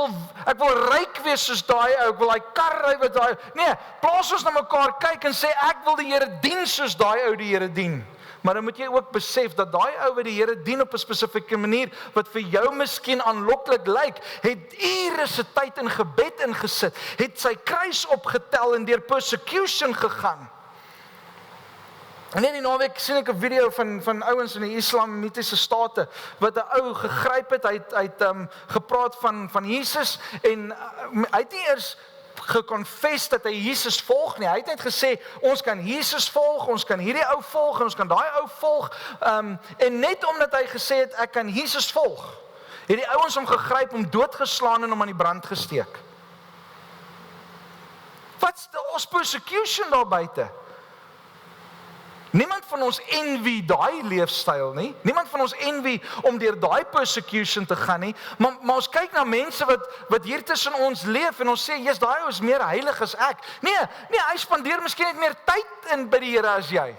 wil ryk wees soos daai ou, ek wil daai kar ry wat daai, nee, plaas ons na mekaar kyk en sê, ek wil die Here dien soos daai ou die Here dien. Maar dan moet jy ook besef, dat daai ou wat die Here dien op 'n spesifieke manier, wat vir jou miskien aanloklik lyk, het ure se tyd in gebed ingesit, het sy kruis opgetel en deur persecution gegaan. En in die naweek sien ek 'n video van ouens in die Islamitiese state wat 'n ou gegryp het, hy het gepraat van Jesus en hy het nie eers gekonfess dat hy Jesus volg nie. Hy het net gesê ons kan Jesus volg, ons kan hierdie ou volg en ons kan daai ou volg. En net omdat hy gesê het ek kan Jesus volg, het die ouens hom gegryp, om doodgeslaan en hom aan die brand gesteek. Wat's ons persecution daar buite? Niemand van ons envy daai leefstyl nie. Niemand van ons envy om deur daai persecution te gaan nie. Maar ons kyk na mense wat hier tussen ons leef en ons sê, "Jesus, daai ou is meer heilig as ek." Nee, hy spandeer miskien net meer tyd in by die Here as jy.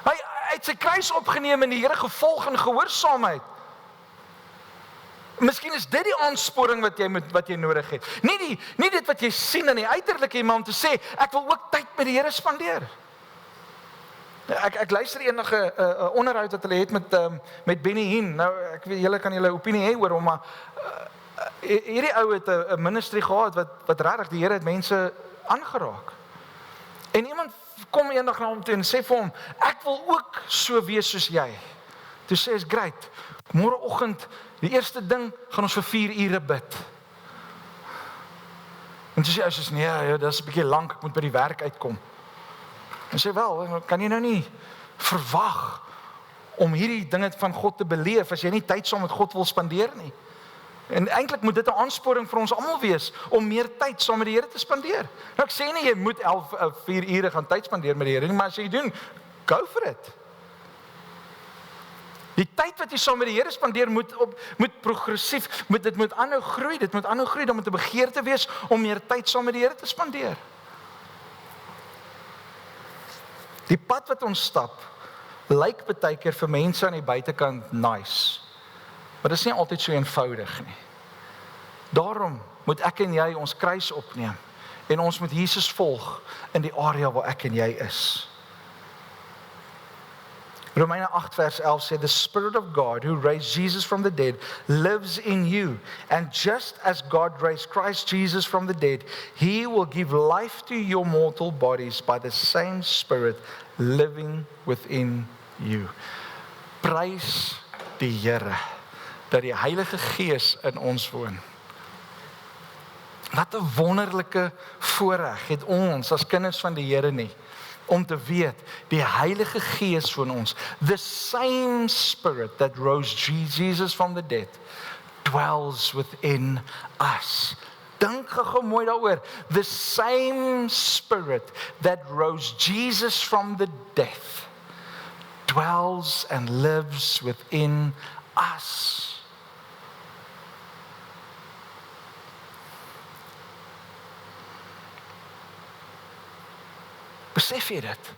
Hy het sy kruis opgeneem en die Here gevolg in gehoorsaamheid. Miskien is dit die aansporing wat jy nodig het. Nie dit wat jy sien in die uiterlike, maar om te sê, ek wil ook tyd met die Here spandeer. Ek luister eendag 'n onderhoud wat hulle het met Benny Hinn. Nou ek weet julle kan julle opinie hê oor hom, maar hierdie ou het 'n ministry gehad wat regtig die Here het mense aangeraak. En iemand kom eendag na hom toe en sê vir hom, "Ek wil ook so wees soos jy." Toe sê hy, "Great. Môreoggend, die eerste ding, gaan ons vir 4 ure bid." En toe sê hy, "Nee, dit is 'n bietjie lank, ek moet by die werk uitkom." En sê, "Wel, kan jy nou nie verwag om hierdie dinge van God te beleef as jy nie tyd saam met God wil spandeer nie?" En eintlik moet dit 'n aansporing vir ons almal wees om meer tyd saam met die Here te spandeer. Nou ek sê nie jy moet 4 ure gaan tyd spandeer met die Here nie, maar as jy doen, go for it. Die tyd wat jy saam met die Here spandeer moet progressief, dit moet aanhou groei, dan moet 'n begeerte wees om meer tyd saam met die Here te spandeer. Die pad wat ons stap, lyk baie keer vir mense aan die buitekant nice, maar dit is nie altyd so eenvoudig nie. Daarom moet ek en jy ons kruis opneem en ons moet Jesus volg in die area waar ek en jy is. Romeine 8 vers 11 sê, "The Spirit of God who raised Jesus from the dead lives in you. And just as God raised Christ Jesus from the dead, He will give life to your mortal bodies by the same Spirit living within you." Prys die Here dat die Heilige Gees in ons woon. Wat 'n wonderlike voorreg het ons as kinders van die Here nie, om te weet, die Heilige Gees van ons, the same Spirit that rose Jesus from the dead, dwells within us. Dink gou mooi daaroor. The same Spirit that rose Jesus from the dead, dwells and lives within us. Besef jy dit?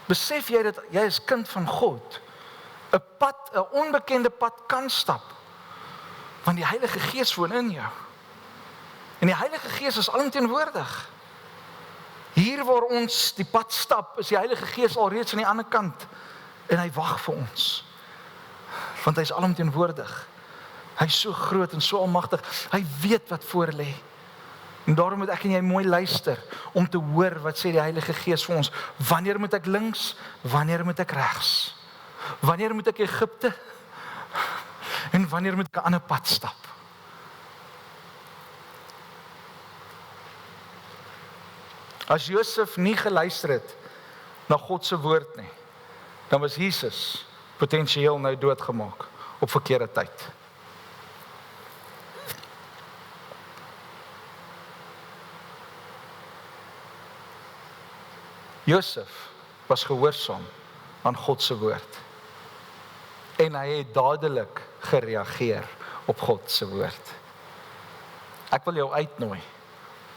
Besef jy dat jy as kind van God 'n onbekende pad kan stap, want die Heilige Gees woon in jou. En die Heilige Gees is alomteenwoordig. Hier waar ons die pad stap, is die Heilige Gees alreeds aan die ander kant en hy wag vir ons. Want hy is alomteenwoordig. Hy is so groot en so almagtig. Hy weet wat voor lê. En daarom moet ek en jy mooi luister om te hoor wat sê die Heilige Gees vir ons. Wanneer moet ek links? Wanneer moet ek regs? Wanneer moet ek Egipte? En wanneer moet ek 'n ander pad stap? As Josef nie geluister het na God se woord nie, dan was Jesus potensieel nou doodgemaak op verkeerde tyd. Josef was gehoorsaam aan God se woord. En hy het dadelik gereageer op God se woord. Ek wil jou uitnooi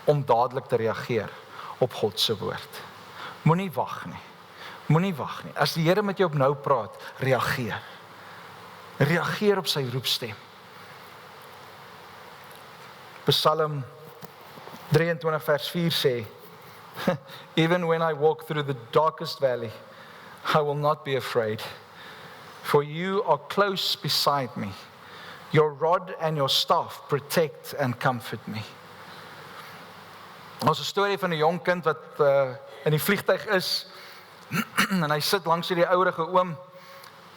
om dadelik te reageer op God se woord. Moenie wag nie. Moenie wag nie. As die Here met jou op nou praat, reageer. Reageer op sy roepstem. Psalm 23 vers 4 sê, "Even when I walk through the darkest valley, I will not be afraid. For you are close beside me. Your rod and your staff protect and comfort me." Ons 'n storie van 'n jong kind wat in die vliegtuig is en hy sit langs hierdie ouerige oom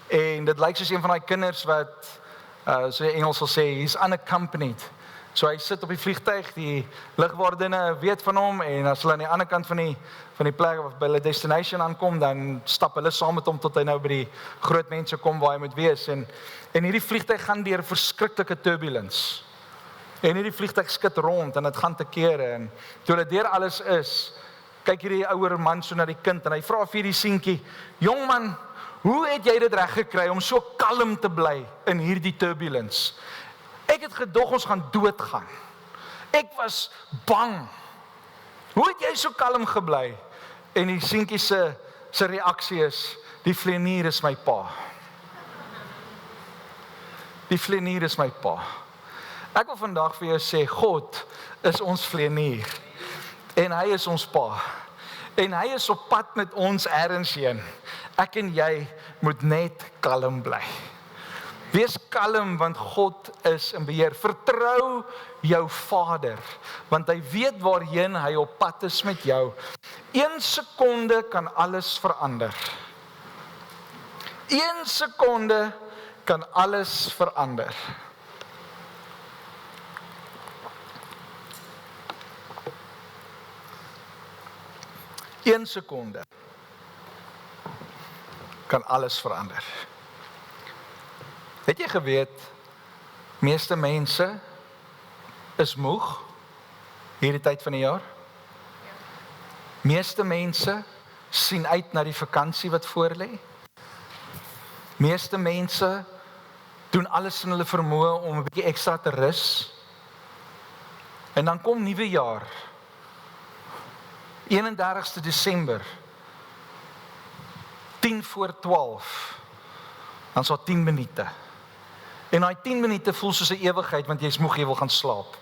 en dit lyk soos een van daai kinders wat so die Engels sal sê, he's unaccompanied. So hy sit op die vliegtuig, die lugwagdinne weet van hom en as hulle aan die ander kant van die plek of by hulle destination aankom, dan stap hulle saam met hom tot hy nou by die groot mense kom waar hy moet wees. En hierdie vliegtuig gaan deur verskriklike turbulence. En hierdie vliegtuig skud rond en dit gaan te kere en toe dit deur alles is, kyk hierdie ouer man so na die kind en hy vra vir die seentjie, jong man, hoe het jy dit reg gekry om so kalm te bly in hierdie turbulence? Ek het gedog ons gaan doodgaan. Ek was bang. Hoe het jy so kalm gebly? En die seentjie se reaksie is, die vlenier is my pa. Die vlenier is my pa. Ek wil vandag vir jou sê, God is ons vlenier. En hy is ons pa. En hy is op pad met ons ergens heen. Ek en jy moet net kalm bly. Wees kalm, want God is in beheer. Vertrou jou Vader, want hy weet waarheen hy op pad is met jou. 1 sekonde kan alles verander. 1 sekonde kan alles verander. Een sekonde kan alles verander. Het jy geweet, meeste mense is moeg hierdie tyd van die jaar? Meeste mense sien uit na die vakansie wat voorlê. Meeste mense doen alles in hulle vermoë om 'n bietjie ekstra te rus. En dan kom nuwe jaar. 31ste Desember. 10:12. Dan so 10 minute. En daai 10 minute voel soos 'n ewigheid want jy's moeg, jy wil gaan slaap.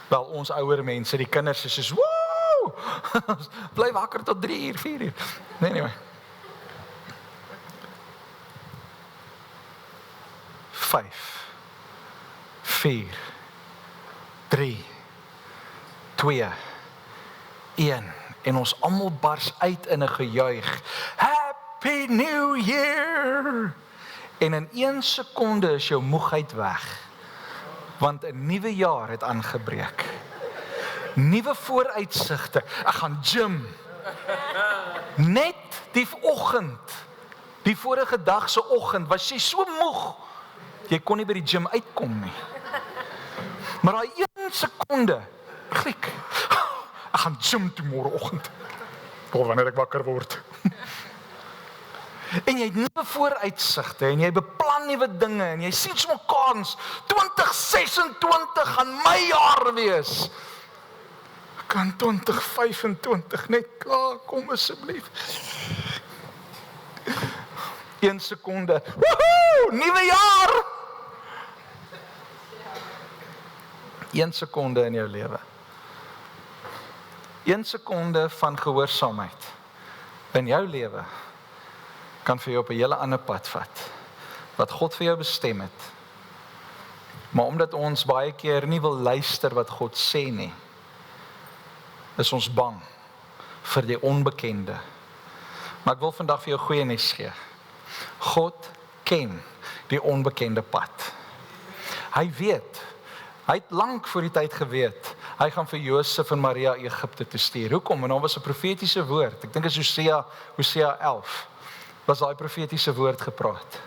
Wel, ons ouer mense, die kinders is soos, woe! Bly wakker tot 3 uur, 4 uur. Nee, anyway. 5, 4, 3, 2, 1. En ons almal bars uit in 'n gejuig. Happy New Year! En in 1 sekonde is jou moegheid weg. Want 'n nuwe jaar het aangebreek. Nuwe vooruitsigte. Ek gaan gym. Net die oggend, die vorige dag se oggend, was jy so moeg. Jy kon nie by die gym uitkom nie. Maar daai 1 sekonde, klik. Ek gaan gym toe môreoggend. Of wanneer ek wakker word. En jy het nuwe vooruitsigte en jy beplan nuwe dinge en jy sien so 'n kans. 2026 gaan my jaar wees. Kan 2025 net klaar kom asseblief. 1 sekonde. Woehoe! Nuwe jaar. 1 sekonde in jou lewe. 1 sekonde van gehoorsaamheid in jou lewe kan vir jou op 'n hele ander pad vat, wat God vir jou bestem het. Maar omdat ons baie keer nie wil luister wat God sê nie, is ons bang vir die onbekende. Maar ek wil vandag vir jou goeie nuus gee. God ken die onbekende pad. Hy weet, hy het lank voor die tyd geweet, hy gaan vir Josef en Maria Egipte toe stuur. Hoekom? En daar was 'n profetiese woord. Ek dink is Hosea 11. Was daai profetiese woord gepraat.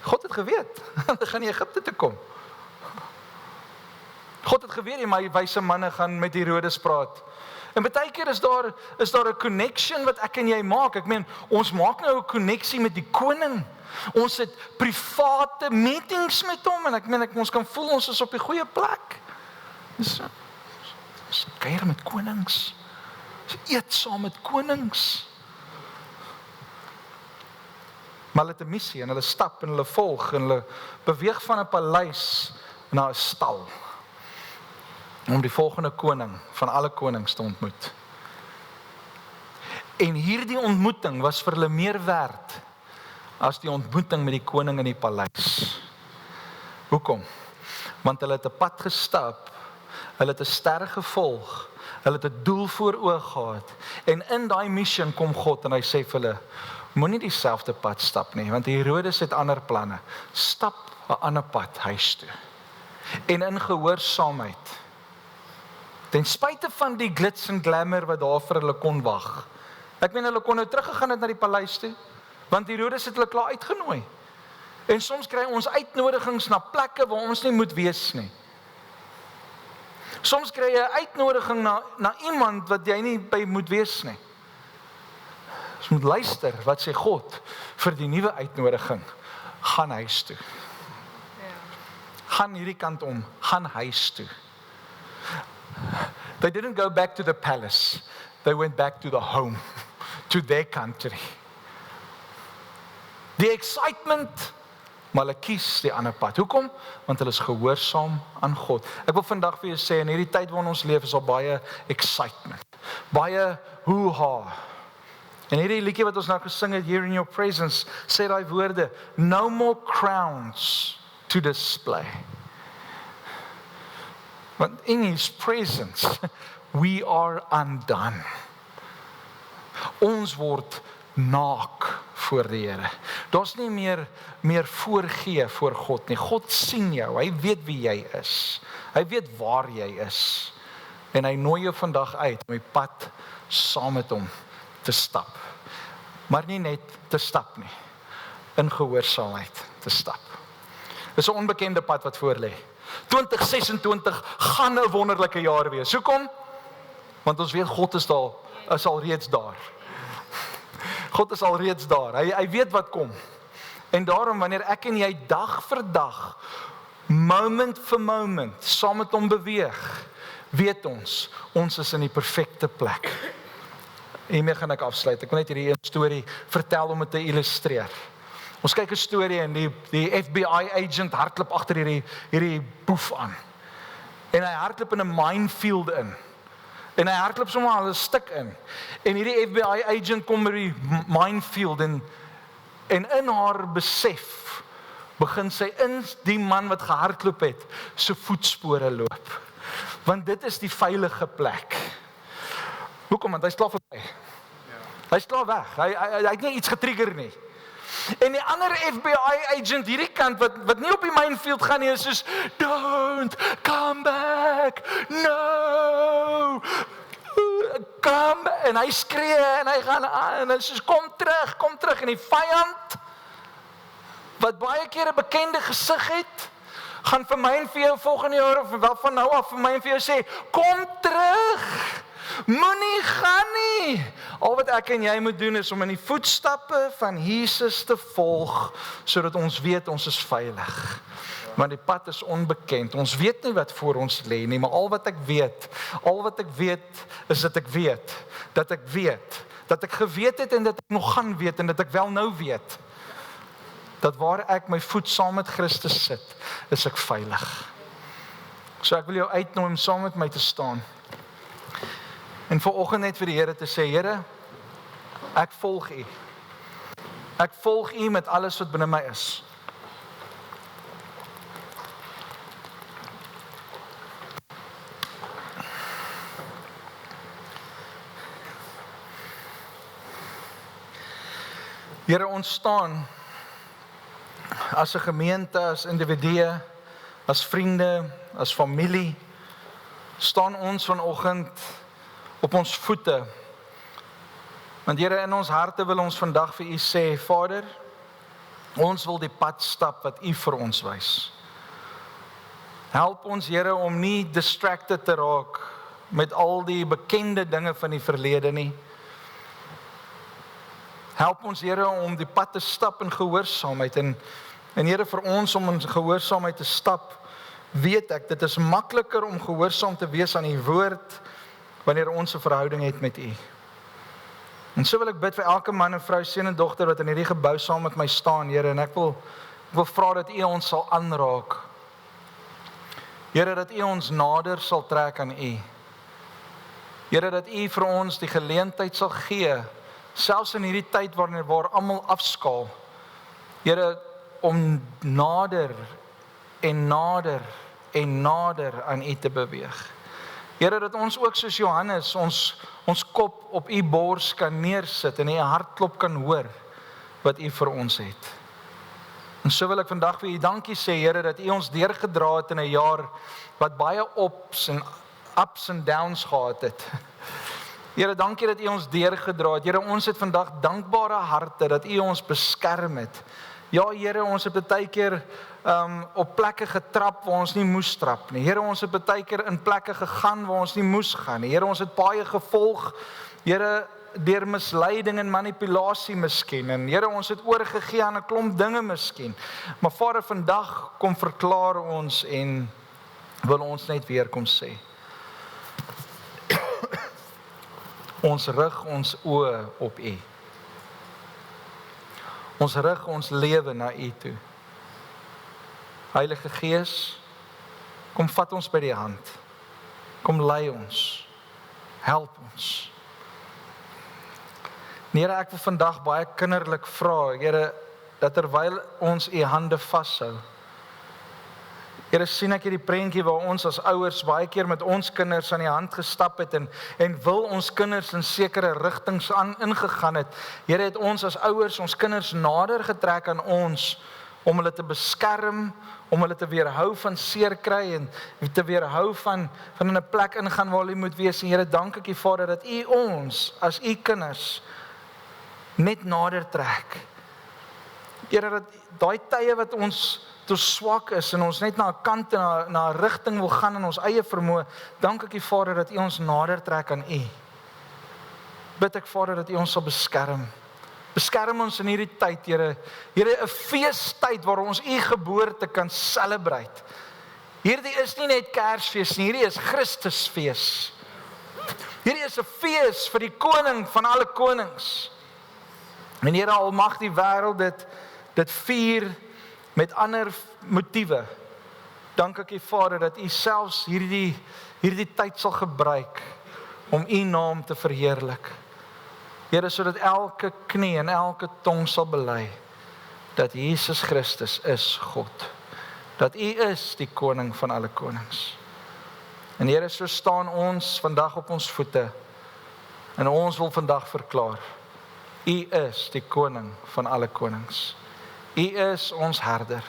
God het geweet, hulle gaan nie Egipte toe kom. God het geweet, my wyse manne gaan met Herodes praat. En baie keer is daar 'n connection wat ek en jy maak. Ek meen, ons maak nou 'n konneksie met die koning. Ons het private meetings met hom en ons kan voel ons is op die goeie plek. Ons kuier met konings. Ons eet saam met konings. Maar hulle het 'n missie en hulle stap en hulle volg en hulle beweeg van 'n paleis na 'n stal om die volgende koning van alle konings te ontmoet. En hierdie ontmoeting was vir hulle meer werd as die ontmoeting met die koning in die paleis. Hoekom? Want hulle het 'n pad gestap, hulle het 'n ster gevolg, hulle het 'n doel voor oë gehad. En in daai missie kom God en hy sê vir hulle, moenie dieselfde pad stap nie, want Herodes het ander planne. Stap 'n ander pad huis toe. En in gehoorsaamheid, ten spyte van die glitz en glamour wat daar vir hulle kon wag. Ek meen hulle kon nou teruggegaan het na die paleis toe, want Herodes het hulle klaar uitgenooi. En soms kry ons uitnodigings na plekke waar ons nie moet wees nie. Soms kry jy 'n uitnodiging na iemand wat jy nie by moet wees nie. Ons moet luister, wat sê God vir die nuwe uitnodiging? Gaan huis toe. Gaan hierdie kant om, gaan huis toe. They didn't go back to the palace. They went back to the home, to their country. Die excitement, maar hulle kies die ander pad. Hoekom? Want hulle is gehoorsaam aan God. Ek wil vandag vir jou sê, in hierdie tyd waarin ons leef, is al baie excitement. Baie hoo-ha. En hierdie liedjie wat ons nou gesing het, Here in Your Presence, sê daai woorde, no more crowns to display. Want in His presence, we are undone. Ons word naak voor die Here. Daar's nie meer voorgee voor God nie. God sien jou, hy weet wie jy is. Hy weet waar jy is. En hy nooi jou vandag uit om die pad saam met hom te stap. Maar nie net te stap nie, in gehoorsaamheid te stap. Dis 'n onbekende pad wat voor lê. 2026 gaan 'n wonderlike jaar wees. Hoekom? Want ons weet God is al reeds daar. God is al reeds daar. Hy weet wat kom. En daarom wanneer ek en jy dag vir dag, moment vir moment, saam met hom beweeg, weet ons is in die perfekte plek. Hiermee gaan ek afsluit. Ek wil net hierdie storie vertel om dit te illustreer. Ons kyk 'n storie en die FBI agent hardloop agter hierdie boef aan. En hy hardloop in 'n minefield in. En hy hardloop sommer al 'n stuk in. En hierdie FBI agent kom by die minefield en in haar besef begin sy in die man wat gehardloop het, se voetspore loop. Want dit is die veilige plek. Hoekom? Want hy's klaar verby. Hy's klaar weg. Hy het nie iets getrigger nie. En die ander FBI agent hierdie kant wat nie op die minefield gaan nie, is soos, don't come back, no, come, en hy skree en hy gaan aan, en hy sê, kom terug, en die vyand, wat baie keer 'n bekende gesig het, gaan vir my en vir jou volgende jaar, of wel van nou af vir my en vir jou sê, kom terug, moenie gaan nie. Al wat ek en jy moet doen is om in die voetstappe van Jesus te volg, sodat ons weet ons is veilig. Want die pad is onbekend. Ons weet nie wat voor ons lê nie, maar al wat ek weet is dat ek weet, dat ek geweet het en dat ek nog gaan weet en dat ek wel nou weet, dat waar ek my voet saam met Christus sit, is ek veilig. So ek wil jou uitnooi om saam met my te staan. En vanoggend net vir die Here te sê, Here, ek volg U. Ek volg U met alles wat binne my is. Here, ons staan as 'n gemeente, as individue, as vriende, as familie, staan ons vanoggend op ons voete. Want Here, in ons harte wil ons vandag vir U sê, Vader, ons wil die pad stap wat U vir ons wys. Help ons, Here, om nie distracted te raak met al die bekende dinge van die verlede nie. Help ons, Here, om die pad te stap in gehoorsaamheid. En Here, vir ons om in gehoorsaamheid te stap, weet ek, dit is makliker om gehoorsaam te wees aan U woord, wanneer ons 'n verhouding het met U. En so wil ek bid vir elke man en vrou, seun en dogter wat in hierdie gebou saam met my staan, Here, en ek wil vra dat U ons sal aanraak. Here, dat U ons nader sal trek aan U. Here, dat U vir ons die geleentheid sal gee, selfs in hierdie tyd waar almal afskaal, Here, om nader en nader en nader aan U te beweeg. Here, dat ons ook soos Johannes ons kop op U bors kan neersit en U hartklop kan hoor wat U vir ons het. En so wil ek vandag vir U dankie sê, Here, dat U ons deurgedra het in 'n jaar wat baie ups en downs gehad het. Here, dankie dat U ons deurgedra het. Here, ons het vandag dankbare harte dat U ons beskerm het. Ja, Here, ons het baie keer op plekke getrap waar ons nie moes trap nie. Here, ons het baie keer in plekke gegaan waar ons nie moes gaan nie. Here, ons het baie gevolg, Here, deur misleiding en manipulasie miskien. En Here, ons het oorgegee aan 'n klomp dinge miskien. Maar Vader, vandag kom verklaar ons en wil ons net weer kom sê. Ons rig ons oë op U. Ons rig ons lewe na U toe. Heilige Gees, kom vat ons by die hand. Kom lei ons. Help ons. Here, ek wil vandag baie kinderlik vra, Here, dat terwyl ons U hande vashou. Here, sien ek hierdie prentjie waar ons as ouers baie keer met ons kinders aan die hand gestap het en wil ons kinders in sekere rigtings ingegaan het. Here, het ons as ouers ons kinders nader getrek aan ons om hulle te beskerm, om hulle te weerhou van seer kry en te weerhou van in 'n plek ingaan waar hulle moet wees. En Here, dank ek U Vader dat U ons as U kinders net nader trek. Here, dat daai tye wat ons te swak is en ons net na 'n kant en na 'n rigting wil gaan in ons eie vermoë, dank ek U Vader dat U ons nader trek aan U. Bid ek Vader dat U ons sal beskerm. Beskerm ons in hierdie tyd, Here. Here, 'n feestyd waar ons U geboorte kan celebrate. Hierdie is nie net Kersfees nie, hierdie is Christusfees. Hierdie is 'n fees vir die koning van alle konings. En Here, al mag die wêreld dit vier met ander motiewe. Dank ek U Vader dat U selfs hierdie tyd sal gebruik om U naam te verheerlik. Here, sodat elke knie en elke tong sal bely dat Jesus Christus is God. Dat U is die koning van alle konings. En Here, so staan ons vandag op ons voete en ons wil vandag verklaar, U is die koning van alle konings. U is ons herder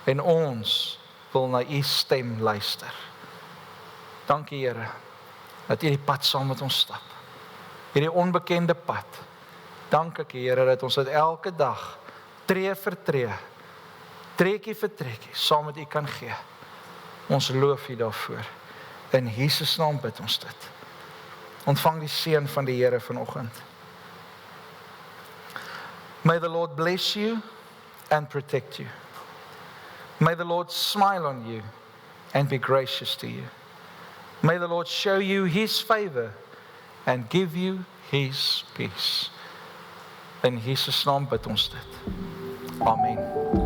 en ons wil na U stem luister. Dankie Here dat U die pad saam met ons stap. Hierdie onbekende pad. Dank ek Here dat ons dit elke dag tree vir tree, trekkie vir trekkie saam met U kan gee. Ons loof U daarvoor. In Jesus naam bid ons dit. Ontvang die seën van die Here vanoggend. May the Lord bless you and protect you. May the Lord smile on you and be gracious to you. May the Lord show you His favor and give you His peace. In Jesus naam bid ons dit. Amen.